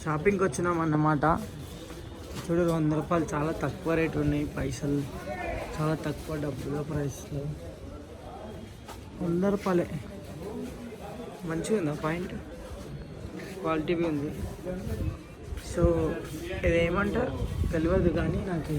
షాపింగ్కి వచ్చినాం అన్నమాట. చూడు 100 రూపాయలు చాలా తక్కువ రేటు ఉన్నాయి, పైసలు చాలా తక్కువ డబ్బుల ప్రైస్లో 100 రూపాయలే. మంచిగా ఉందా పాయింట్, క్వాలిటీ ఉంది. సో ఇదేమంటారు తెలియదు కానీ నాకు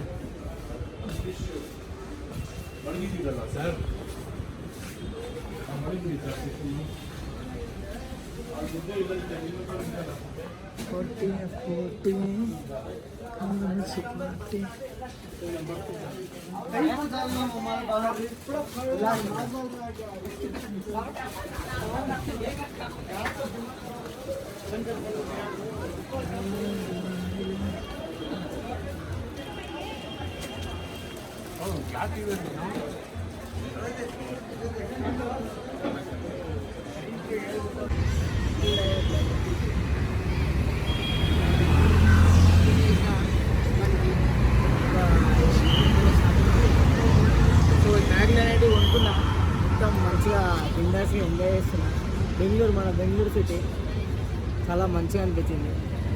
మంచిగా బిందాస్గా ఎంజాయ్ చేస్తున్నా. మన బెంగళూరు సిటీ చాలా మంచిగా అనిపించింది.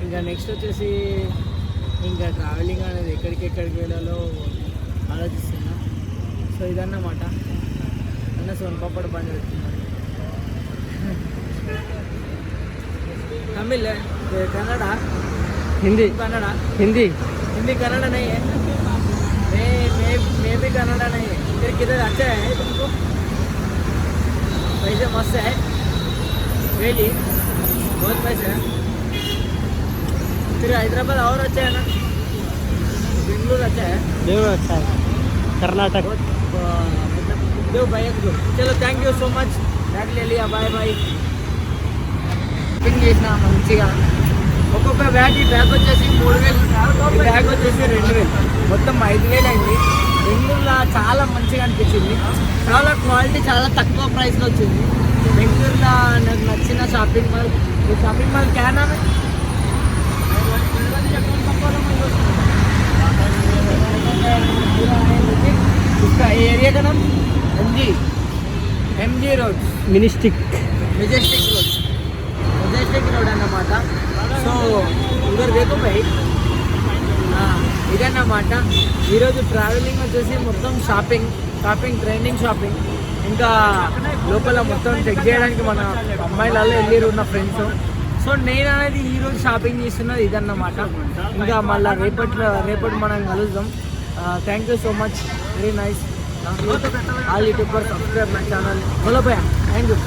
ఇంకా నెక్స్ట్ వచ్చేసి ఇంకా ట్రావెలింగ్ అనేది ఎక్కడికి వెళ్ళాలో ఆలోచిస్తున్నా. సో ఇదన్నమాట. అన్న సోన్పాపడ బండి పెడుతున్నాను. तमिल कन्नड़ा हिंदी हिंदी कन्नड़ा नहीं है. मैं भी कन्नड़ा नहीं है. फिर किधर अच्छा है तुमको? पैसे मस्त है वेली, बहुत पैसे है. फिर हैदराबाद और अच्छा है ना, बेंगलुरु अच्छा है, बेंगलुरु अच्छा है, कर्नाटक मतलब देव भाई. चलो thank you so much. Bag ले लिया, बाय बाय. షాపింగ్ చేసిన మంచిగా. ఒక్కొక్క బ్యాగ్, ఈ బ్యాగ్ వచ్చేసి 3000, ఈ బ్యాగ్ వచ్చేసి 2000, మొత్తం 5000 అయింది. బెంగళూరులో చాలా మంచిగా అనిపించింది. చాలా క్వాలిటీ, చాలా తక్కువ ప్రైస్లో వచ్చింది. బెంగళూరులో నాకు నచ్చిన షాపింగ్ మాల్, ఈ షాపింగ్ మాల్ क्या नाम है? इसका एरिया का नाम MG रोड, మెజెస్టిక్ रोड అన్నమాట. సో ఇద్దరు देखो भाई, ఇదన్నమాట ఈరోజు ట్రావెలింగ్ వచ్చేసి మొత్తం షాపింగ్, ట్రెండింగ్ షాపింగ్. ఇంకా లోపల మొత్తం చెక్ చేయడానికి మన అమ్మాయిలలో వెళ్ళిరు ఉన్న ఫ్రెండ్స్. సో నేను అనేది ఈరోజు షాపింగ్ చేస్తున్నది ఇదన్నమాట. ఇంకా మళ్ళీ రేపటి మనం కలుద్దాం. Thank you so much, very nice. All YouTuber subscribe my channel. Hello భయ్యా, థ్యాంక్ యూ.